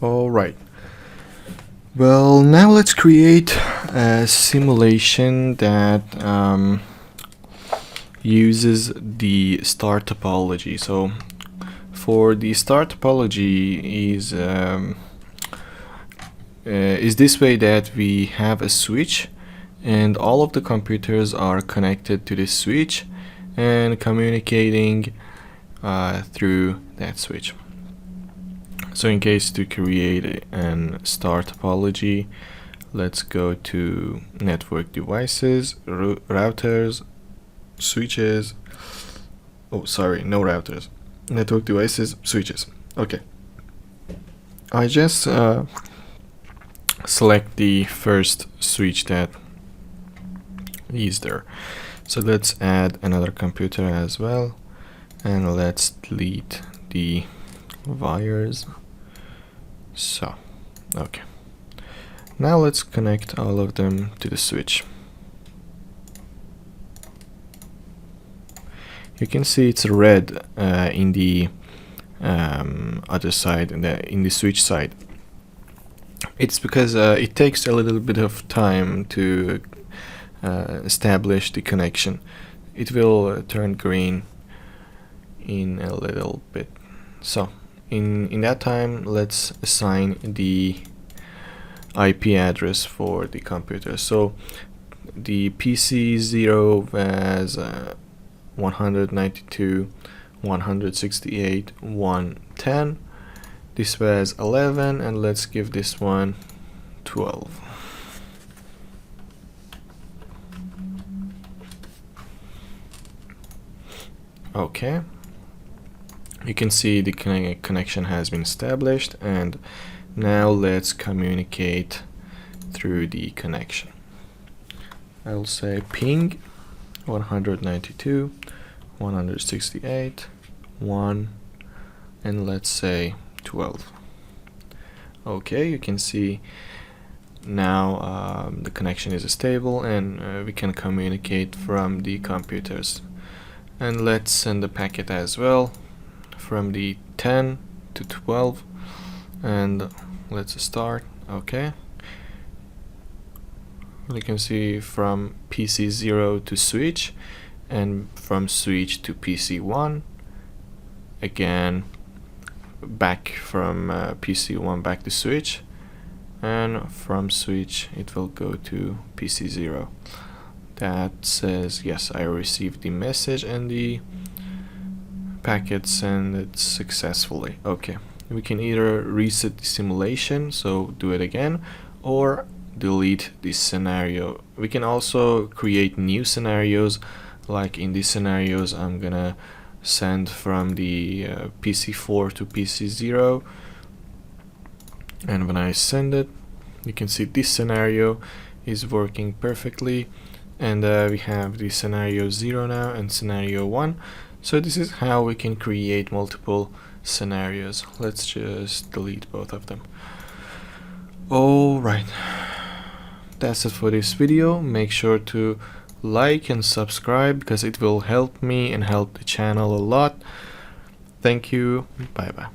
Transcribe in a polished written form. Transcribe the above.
Alright, well, now let's create a simulation that uses the star topology. So for the star topology is this way that we have a switch and all of the computers are connected to this switch and communicating through that switch. So in case to create an star topology, let's go to network devices, routers, switches. Oh, sorry, no routers. Network devices, switches. Okay. I just select the first switch that is there. So let's add another computer as well, and let's delete the wires. So, okay. Now let's connect all of them to the switch. You can see it's red in the other side, in the switch side. It's because it takes a little bit of time to establish the connection. It will turn green in a little bit. So in that time, let's assign the IP address for the computer. So the PC0 has 192.168.110. This was 11, and let's give this one 12. Okay, you can see the connection has been established, and now let's communicate through the connection. I'll say ping 192.168.1, and let's say 12. Okay, you can see now the connection is stable, and we can communicate from the computers. And let's send the packet as well from the 10 to 12, and let's start. Okay, you can see from PC0 to switch, and from switch to PC1, again back from PC1 back to switch, and from switch it will go to PC0. That says yes, I received the message and the packet sent it successfully. Okay, we can either reset the simulation, so do it again, or delete this scenario. We can also create new scenarios, like in these scenarios I'm gonna send from the PC4 to PC0, and when I send it, you can see this scenario is working perfectly, and we have the scenario 0 now and scenario 1. So this is how we can create multiple scenarios. Let's just delete both of them. Alright, that's it for this video. Make sure to like and subscribe, because it will help me and help the channel a lot. Thank you. Bye bye.